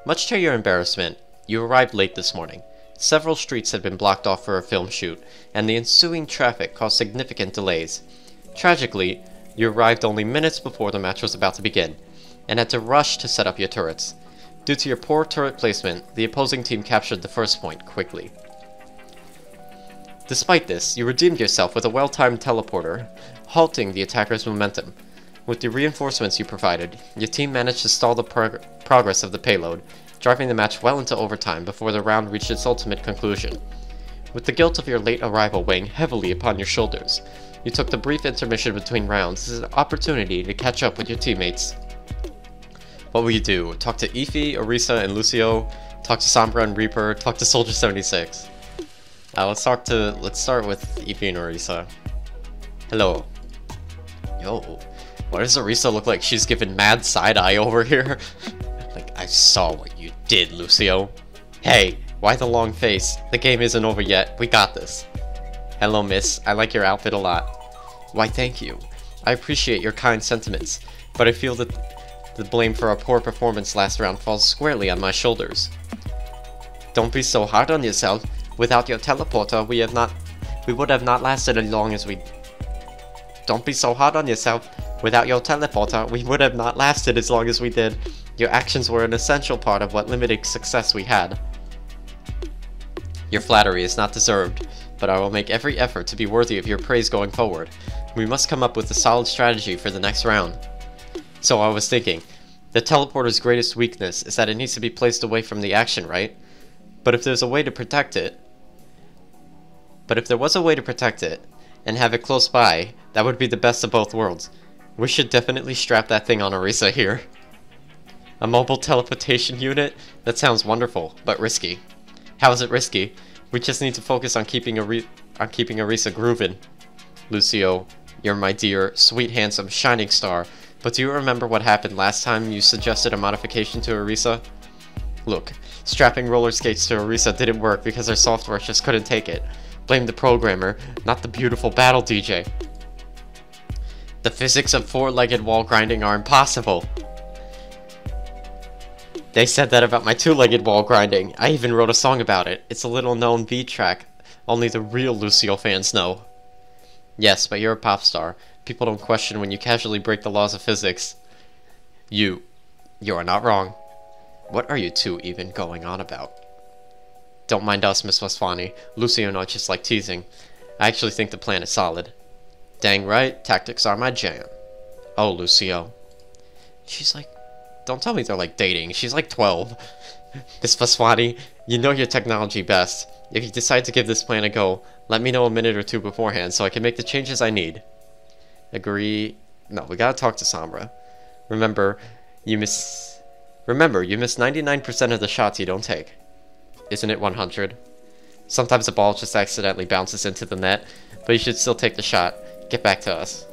Much to your embarrassment, you arrived late this morning. Several streets had been blocked off for a film shoot, and the ensuing traffic caused significant delays. Tragically, you arrived only minutes before the match was about to begin, and had to rush to set up your turrets. Due to your poor turret placement, the opposing team captured the first point quickly. Despite this, you redeemed yourself with a well-timed teleporter, halting the attacker's momentum. With the reinforcements you provided, your team managed to stall the progress of the payload, driving the match well into overtime before the round reached its ultimate conclusion. With the guilt of your late arrival weighing heavily upon your shoulders, you took the brief intermission between rounds as an opportunity to catch up with your teammates. What will you do? Talk to Ify, Orisa, and Lucio? Talk to Sombra and Reaper? Talk to Soldier 76? Let's start with Ify and Orisa. Hello. Yo. Why does Orisa look like she's giving mad side-eye over here? Like, I saw what you did, Lucio. Hey, why the long face? The game isn't over yet. We got this. Hello, miss. I like your outfit a lot. Why, thank you. I appreciate your kind sentiments, but I feel that the blame for our poor performance last round falls squarely on my shoulders. Don't be so hard on yourself. Without your teleporter, we would have not lasted as long as we... Don't be so hard on yourself. Without your teleporter, we would have not lasted as long as we did. Your actions were an essential part of what limited success we had. Your flattery is not deserved, but I will make every effort to be worthy of your praise going forward. We must come up with a solid strategy for the next round. So I was thinking, the teleporter's greatest weakness is that it needs to be placed away from the action, right? But if there was a way to protect it, and have it close by, that would be the best of both worlds. We should definitely strap that thing on Orisa here. A mobile teleportation unit? That sounds wonderful, but risky. How is it risky? We just need to focus on keeping Orisa grooving. Lucio, you're my dear, sweet, handsome, shining star, but do you remember what happened last time you suggested a modification to Orisa? Look, strapping roller skates to Orisa didn't work because our software just couldn't take it. Blame the programmer, not the beautiful battle DJ. The physics of four-legged wall grinding are impossible. They said that about my two-legged wall grinding. I even wrote a song about it. It's a little-known beat track. Only the real Lucio fans know. Yes, but you're a pop star. People don't question when you casually break the laws of physics. You are not wrong. What are you two even going on about? Don't mind us, Miss Vaswani. Lucio and I just like teasing. I actually think the plan is solid. Dang right, tactics are my jam. Oh, Lucio. She's like... Don't tell me they're like dating. She's like 12. Miss Vaswani, you know your technology best. If you decide to give this plan a go, let me know a minute or two beforehand so I can make the changes I need. Agree... No, we gotta talk to Sombra. Remember, you miss 99% of the shots you don't take. Isn't it 100? Sometimes the ball just accidentally bounces into the net, but you should still take the shot. Get back to us.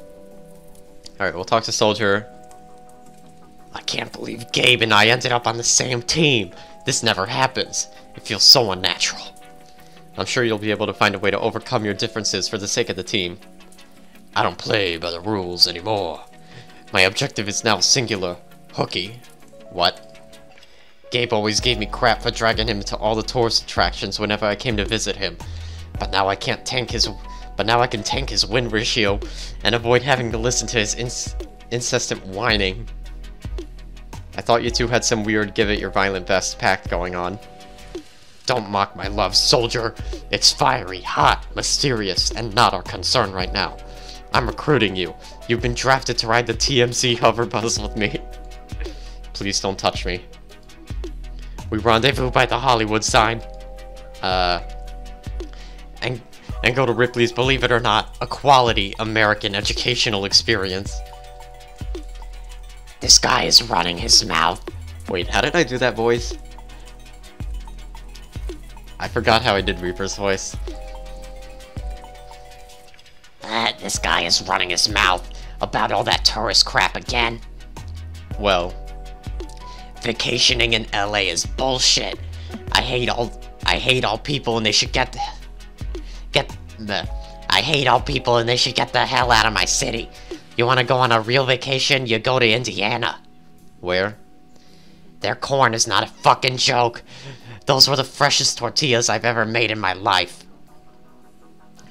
Alright, we'll talk to Soldier. I can't believe Gabe and I ended up on the same team. This never happens. It feels so unnatural. I'm sure you'll be able to find a way to overcome your differences for the sake of the team. I don't play by the rules anymore. My objective is now singular. Hooky. What? Gabe always gave me crap for dragging him to all the tourist attractions whenever I came to visit him. But now I can tank his win ratio and avoid having to listen to his incessant whining. I thought you two had some weird give it your violent best pact going on. Don't mock my love, Soldier. It's fiery, hot, mysterious, and not our concern right now. I'm recruiting you. You've been drafted to ride the TMC hover bus with me. Please don't touch me. We rendezvous by the Hollywood sign. And go to Ripley's Believe It or Not, a quality American educational experience. This guy is running his mouth. Wait, how did I do that voice? I forgot how I did Reaper's voice. This guy is running his mouth about all that tourist crap again. Well, vacationing in LA is bullshit. I hate all people and they should get the hell out of my city. You wanna go on a real vacation, you go to Indiana. Where? Their corn is not a fucking joke. Those were the freshest tortillas I've ever made in my life.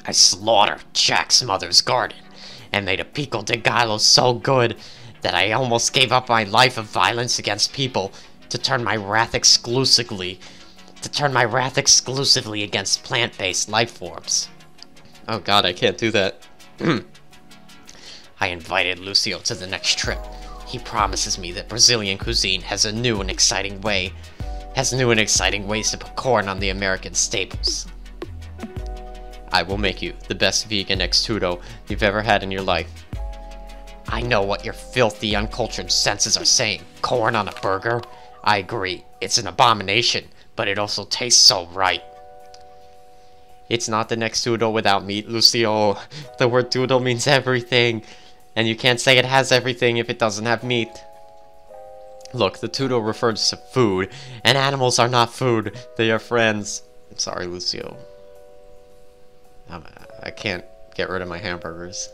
I slaughtered Jack's mother's garden and made a pico de gallo so good that I almost gave up my life of violence against people to turn my wrath exclusively against plant-based life forms. Oh god, I can't do that. I invited Lucio to the next trip. He promises me that Brazilian cuisine has new and exciting ways to put corn on the American staples. I will make you the best vegan extudo you've ever had in your life. I know what your filthy, uncultured senses are saying. Corn on a burger? I agree, it's an abomination, but it also tastes so right. It's not the nextudo without meat, Lucio. The word tudo means everything, and you can't say it has everything if it doesn't have meat. Look, the tudo refers to food, and animals are not food, they are friends. I'm sorry, Lucio. I can't get rid of my hamburgers.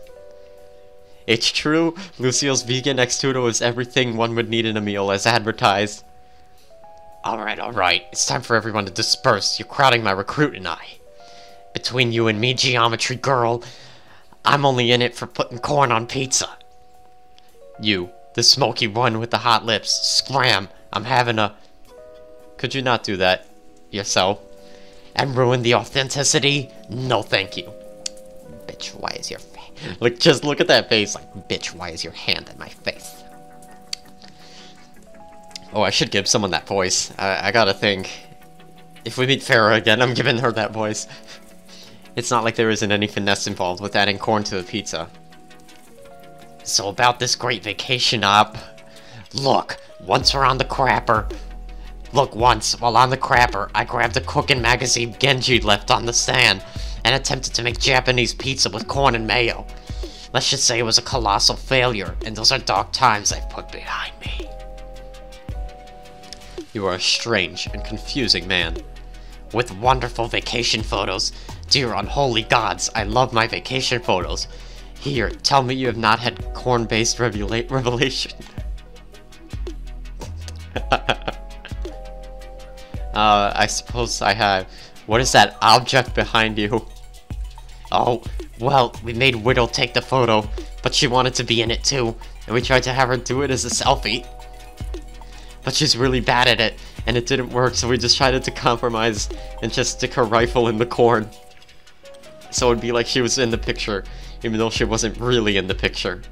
It's true, Lucio's vegan extudo is everything one would need in a meal, as advertised. Alright, it's time for everyone to disperse. You're crowding my recruit and I. Between you and me, geometry girl, I'm only in it for putting corn on pizza. You, the smoky one with the hot lips, scram, I'm having a... Could you not do that yourself? And ruin the authenticity? No thank you. Bitch, why is your face... Like, just look at that face, like, bitch, why is your hand in my face? Oh, I should give someone that voice. I gotta think. If we meet Farrah again, I'm giving her that voice. It's not like there isn't any finesse involved with adding corn to the pizza. So about this great vacation op... Look, once we're on the crapper... while on the crapper, I grabbed a cooking magazine Genji left on the stand and attempted to make Japanese pizza with corn and mayo. Let's just say it was a colossal failure, and those are dark times I've put behind me. You are a strange and confusing man. With wonderful vacation photos. Dear unholy gods, I love my vacation photos. Here, tell me you have not had corn-based revelation. I suppose I have. What is that object behind you? Oh, well, we made Whittle take the photo, but she wanted to be in it too, and we tried to have her do it as a selfie. But she's really bad at it, and it didn't work, so we decided to compromise and just stick her rifle in the corn. So it'd be like she was in the picture, even though she wasn't really in the picture.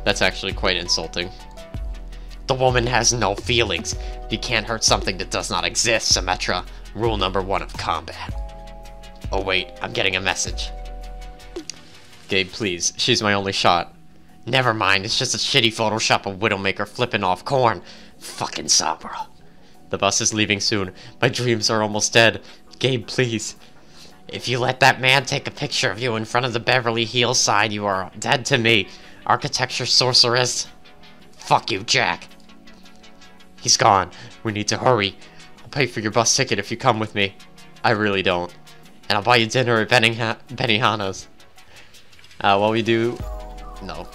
That's actually quite insulting. The woman has no feelings. You can't hurt something that does not exist, Symmetra. Rule number 1 of combat. Oh wait, I'm getting a message. Gabe, please. She's my only shot. Never mind, it's just a shitty Photoshop of Widowmaker flipping off corn. Fucking Sombra. The bus is leaving soon. My dreams are almost dead. Gabe, please. If you let that man take a picture of you in front of the Beverly Hills sign, you are dead to me. Architecture sorceress. Fuck you, Jack. He's gone. We need to hurry. I'll pay for your bus ticket if you come with me. I really don't. And I'll buy you dinner at Benihana's. While we do... No.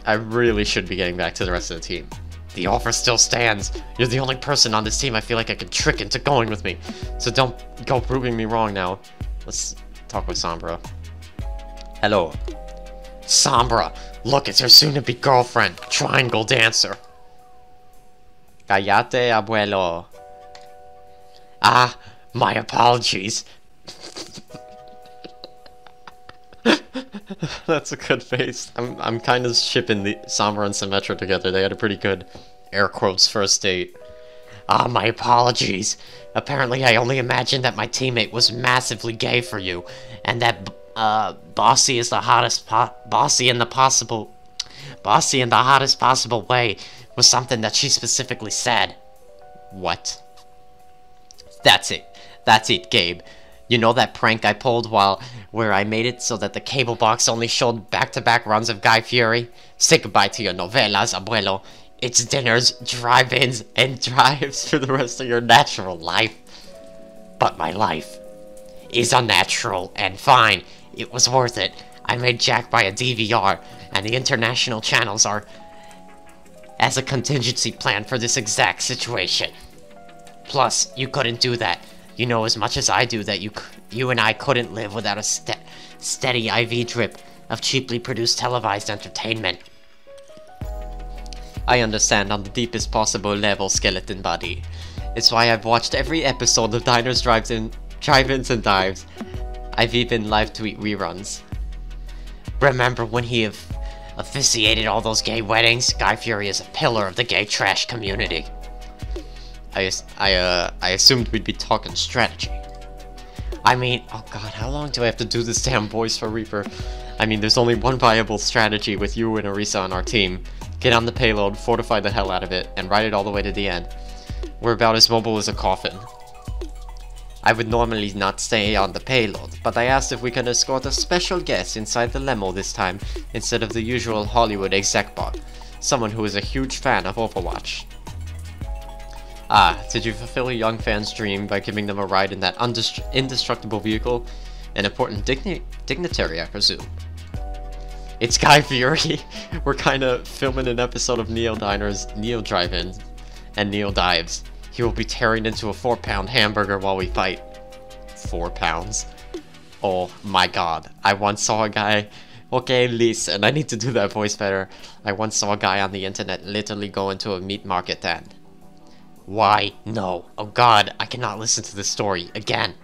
I really should be getting back to the rest of the team. The offer still stands. You're the only person on this team I feel like I can trick into going with me. So don't go proving me wrong now. Let's talk with Sombra. Hello. Sombra, look, it's her soon-to-be girlfriend, Triangle Dancer. Cállate, abuelo. Ah, my apologies. That's a good face. I'm kind of shipping the Sombra and Symmetra together. They had a pretty good, air quotes, first date. Ah, my apologies. Apparently I only imagined that my teammate was massively gay for you, and that, bossy in the hottest possible way was something that she specifically said. What? That's it, Gabe. You know that prank I pulled where I made it so that the cable box only showed back-to-back runs of Guy Fieri? Say goodbye to your novelas, abuelo. It's dinners, drive-ins, and drives for the rest of your natural life. But my life is unnatural, and fine. It was worth it. I made Jack buy a DVR, and the international channels are as a contingency plan for this exact situation. Plus, you couldn't do that. You know as much as I do that you and I couldn't live without a steady IV drip of cheaply produced televised entertainment. I understand on the deepest possible level, Skeleton Body. It's why I've watched every episode of Diners, Drive-Ins, and Dives. I've even live tweet reruns. Remember when he officiated all those gay weddings? Guy Fieri is a pillar of the gay trash community. I assumed we'd be talking strategy. I mean, oh god, how long do I have to do this damn voice for Reaper? I mean, there's only one viable strategy with you and Arisa on our team. Get on the payload, fortify the hell out of it, and ride it all the way to the end. We're about as mobile as a coffin. I would normally not stay on the payload, but I asked if we could escort a special guest inside the limo this time, instead of the usual Hollywood exec bot, someone who is a huge fan of Overwatch. Ah, did you fulfill a young fan's dream by giving them a ride in that indestructible vehicle? An important dignitary, I presume. It's Guy Fieri. We're kinda filming an episode of Neo Diners, Neo Drive-In, and Neo Dives. He will be tearing into a 4-pound hamburger while we fight. 4 pounds? Oh my god. I once saw a guy... Okay, listen, I need to do that voice better. I once saw a guy on the internet literally go into a meat market and... Why? No. Oh god, I cannot listen to this story again.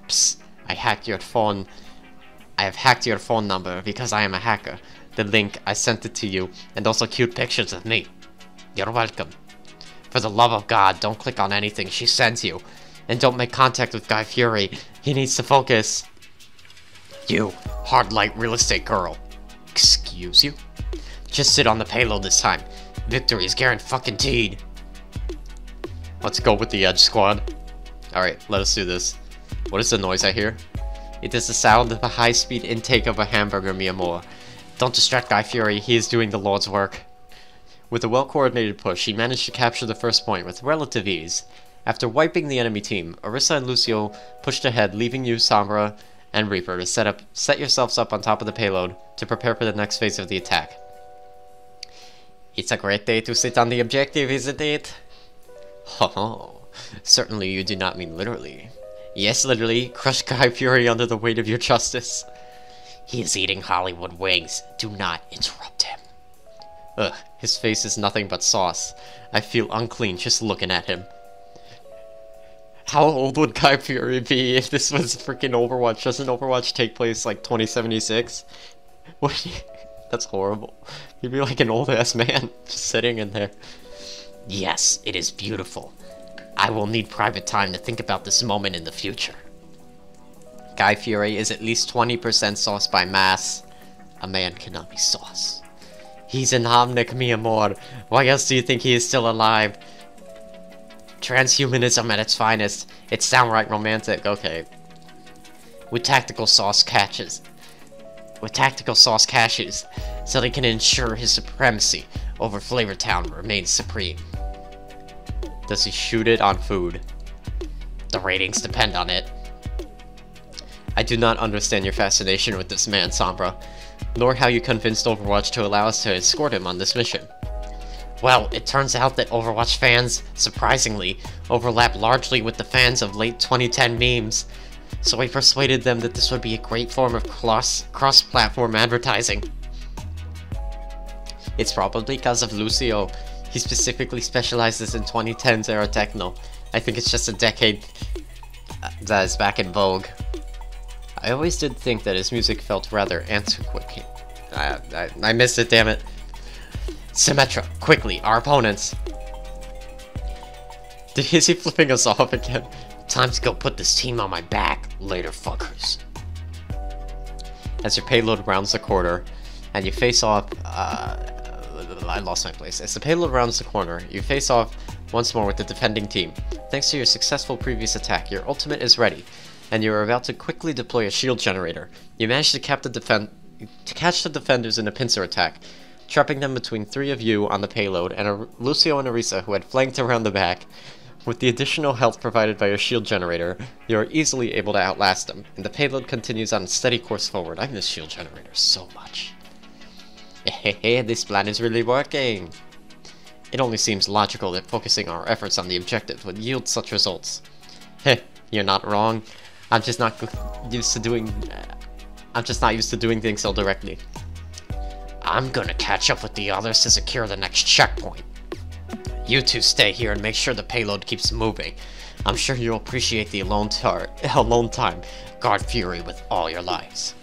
Psst, I hacked your phone. I have hacked your phone number because I am a hacker. The link, I sent it to you, and also cute pictures of me. You're welcome. For the love of God, don't click on anything she sends you. And don't make contact with Guy Fieri. He needs to focus. You, hard light real estate girl. Excuse you? Just sit on the payload this time. Victory is guaranteed. Let's go with the Edge Squad. Alright, let us do this. What is the noise I hear? It is the sound of a high-speed intake of a hamburger, mi amor. Don't distract Guy Fieri, he is doing the Lord's work. With a well-coordinated push, he managed to capture the first point with relative ease. After wiping the enemy team, Arisa and Lucio pushed ahead, leaving you, Sombra, and Reaper to set yourselves up on top of the payload to prepare for the next phase of the attack. It's a great day to sit on the objective, isn't it? Oh, certainly you do not mean literally. Yes, literally, crush Guy Fieri under the weight of your justice. He is eating Hollywood wings. Do not interrupt him. Ugh, his face is nothing but sauce. I feel unclean just looking at him. How old would Guy Fieri be if this was freaking Overwatch? Doesn't Overwatch take place like 2076? That's horrible. He'd be like an old-ass man just sitting in there. Yes, it is beautiful. I will need private time to think about this moment in the future. Guy Fieri is at least 20% sauce by mass. A man cannot be sauce. He's an omnic, mi amor. Why else do you think he is still alive? Transhumanism at its finest. It's downright romantic. Okay. With tactical sauce caches. So they can ensure his supremacy over Flavor Town remains supreme. Does he shoot it on food? The ratings depend on it. I do not understand your fascination with this man, Sombra, nor how you convinced Overwatch to allow us to escort him on this mission. Well, it turns out that Overwatch fans, surprisingly, overlap largely with the fans of late 2010 memes, so we persuaded them that this would be a great form of cross-platform advertising. It's probably because of Lucio. He specifically specializes in 2010s era techno. I think it's just a decade that is back in vogue. I always did think that his music felt rather antiquated. I missed it, damn it. Symmetra, quickly, our opponents. Is he flipping us off again? Time to go put this team on my back, later fuckers. As your payload rounds the corner, and you face off, I lost my place. As the payload rounds the corner, you face off once more with the defending team. Thanks to your successful previous attack, your ultimate is ready, and you are about to quickly deploy a shield generator. You manage to catch the defenders in a pincer attack, trapping them between 3 of you on the payload and Lucio and Arisa who had flanked around the back. With the additional health provided by your shield generator, you are easily able to outlast them, and the payload continues on a steady course forward. I miss shield generators so much. Hehehe, this plan is really working. It only seems logical that focusing our efforts on the objective would yield such results. Heh, you're not wrong. I'm just not used to doing... I'm just not used to doing things so directly. I'm gonna catch up with the others to secure the next checkpoint. You two stay here and make sure the payload keeps moving. I'm sure you'll appreciate the alone time. Guard Fieri with all your lives.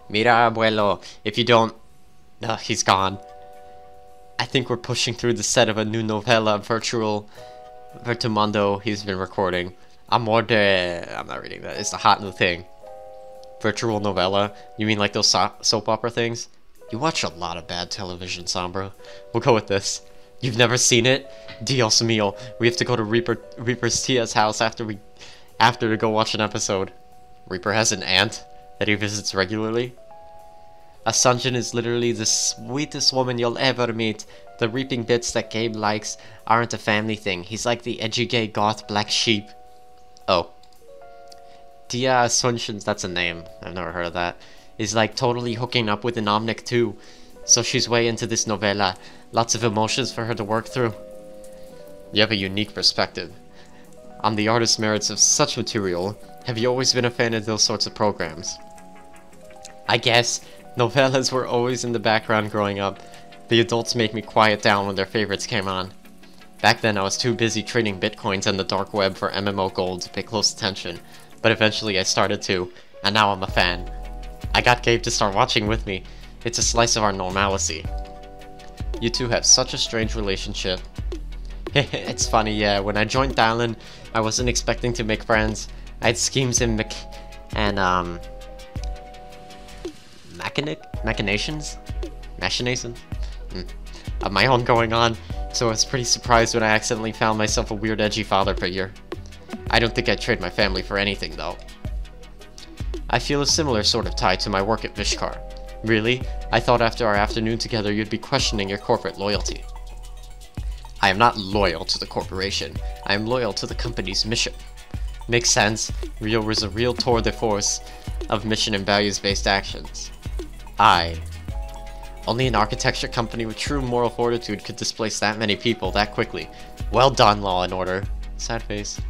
Mira, abuelo, if you don't... he's gone. I think we're pushing through the set of a new novella, Vertimundo, he's been recording. Amor de... I'm not reading that. It's the hot new thing. Virtual novella? You mean like those soap opera things? You watch a lot of bad television, Sombra. We'll go with this. You've never seen it? Dios mío. We have to go to Reaper's Tia's house after to go watch an episode. Reaper has an aunt that he visits regularly? Asunción is literally the sweetest woman you'll ever meet. The reaping bits that Gabe likes aren't a family thing. He's like the edgy gay goth black sheep. Oh. Tia Asunción, that's a name. I've never heard of that. Is like totally hooking up with an Omnic too. So she's way into this novella. Lots of emotions for her to work through. You have a unique perspective on the artist's merits of such material. Have you always been a fan of those sorts of programs? I guess. Novellas were always in the background growing up. The adults make me quiet down when their favorites came on. Back then I was too busy trading bitcoins on the dark web for MMO gold to pay close attention. But eventually I started to, and now I'm a fan. I got Gabe to start watching with me. It's a slice of our normalcy. You two have such a strange relationship. It's funny, yeah, when I joined Dallin, I wasn't expecting to make friends. I had schemes and machinations of my own going on, so I was pretty surprised when I accidentally found myself a weird edgy father figure. I don't think I'd trade my family for anything, though. I feel a similar sort of tie to my work at Vishkar. Really? I thought after our afternoon together you'd be questioning your corporate loyalty. I am not loyal to the corporation. I am loyal to the company's mission. Makes sense. Rio was a real tour de force of mission and values-based actions. Only an architecture company with true moral fortitude could displace that many people that quickly. Well done, Law and Order. Sad face.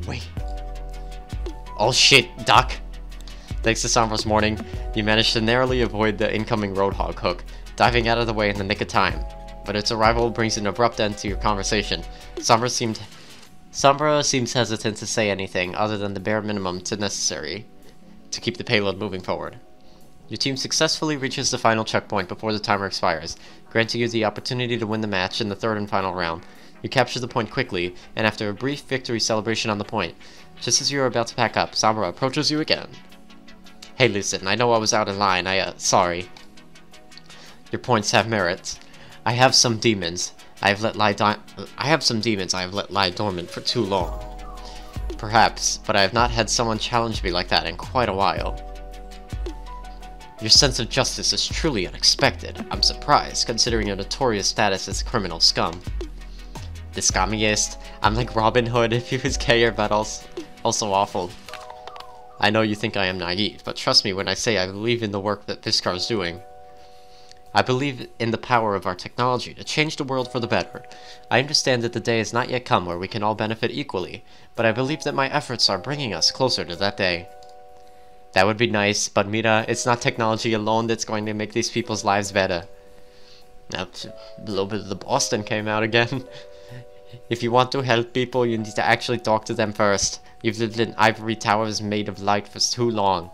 Wait. Oh shit, Doc. Thanks to Sombra's morning, you managed to narrowly avoid the incoming Roadhog hook, diving out of the way in the nick of time. But its arrival brings an abrupt end to your conversation. Sombra seems hesitant to say anything other than the bare minimum necessary to keep the payload moving forward. Your team successfully reaches the final checkpoint before the timer expires, granting you the opportunity to win the match in the third and final round. You capture the point quickly, and after a brief victory celebration on the point, just as you are about to pack up, Sombra approaches you again. Hey, listen, I know I was out of line. Sorry. Your points have merits. I have some demons I have let lie dormant for too long. Perhaps, but I have not had someone challenge me like that in quite a while. Your sense of justice is truly unexpected. I'm surprised, considering your notorious status as criminal scum. The scummiest. I'm like Robin Hood if he was gayer, but also awful. I know you think I am naive, but trust me when I say I believe in the work that Fiskar is doing. I believe in the power of our technology to change the world for the better. I understand that the day has not yet come where we can all benefit equally, but I believe that my efforts are bringing us closer to that day. That would be nice, but Mira, it's not technology alone that's going to make these people's lives better. Now, a little bit of the Boston came out again. If you want to help people, you need to actually talk to them first. You've lived in ivory towers made of light for too long.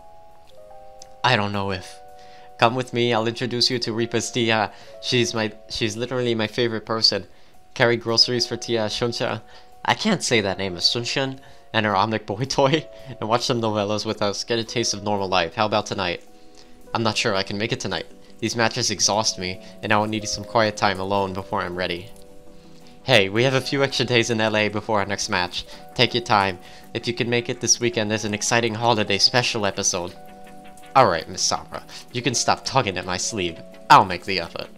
I don't know if... Come with me, I'll introduce you to Reaper's Tia. She's literally my favorite person. Carry groceries for Tia Asunción. I can't say that name, Asunción. And her Omnic boy toy. And watch some novellas with us. Get a taste of normal life. How about tonight? I'm not sure I can make it tonight. These matches exhaust me, and I will need some quiet time alone before I'm ready. Hey, we have a few extra days in LA before our next match. Take your time. If you can make it this weekend, there's an exciting holiday special episode. Alright, Miss Sombra, you can stop tugging at my sleeve. I'll make the effort.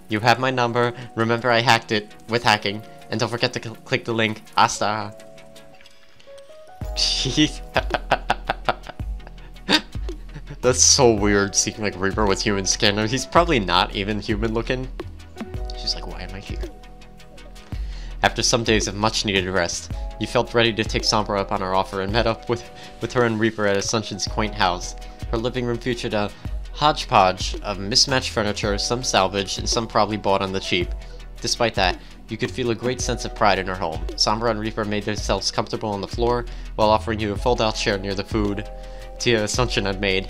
You have my number. Remember I hacked it with hacking. And don't forget to click the link. Hasta. That's so weird, seeing like Reaper with human skin. He's probably not even human looking. She's like, why am I here? After some days of much needed rest, you felt ready to take Sombra up on her offer and met up with her and Reaper at Assumption's quaint house. Her living room featured a hodgepodge of mismatched furniture, some salvaged and some probably bought on the cheap. Despite that, you could feel a great sense of pride in her home. Sombra and Reaper made themselves comfortable on the floor while offering you a fold-out chair near the food Tia Assumption had made.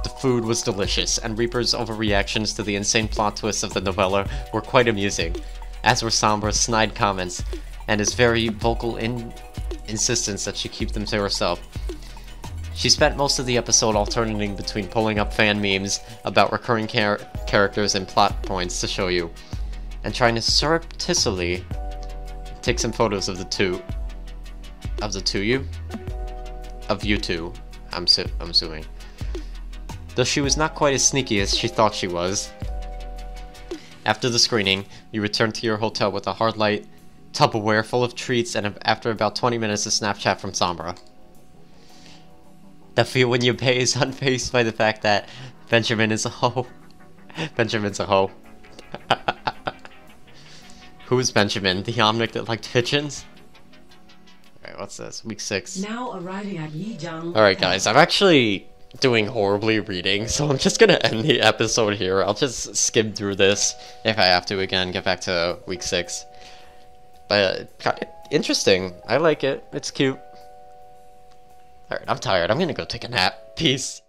The food was delicious, and Reaper's overreactions to the insane plot twists of the novella were quite amusing, as were Sombra's snide comments, and his very vocal insistence that she keep them to herself. She spent most of the episode alternating between pulling up fan memes about recurring characters and plot points to show you, and trying to surreptitiously take some photos of you two, I'm assuming. Though she was not quite as sneaky as she thought she was. After the screening, you returned to your hotel with a hard light Tupperware full of treats, and after about 20 minutes a Snapchat from Sombra. The feel when you pay is unfazed by the fact that Benjamin is a hoe. Benjamin's a hoe. Who's Benjamin? The Omnic that liked pigeons? Alright, what's this? Week 6. Now arriving at Yijang. Alright guys, I'm actually doing horribly reading, so I'm just gonna end the episode here. I'll just skim through this if I have to again, get back to week 6. But interesting. I like it. It's cute. Alright, I'm tired. I'm gonna go take a nap. Peace.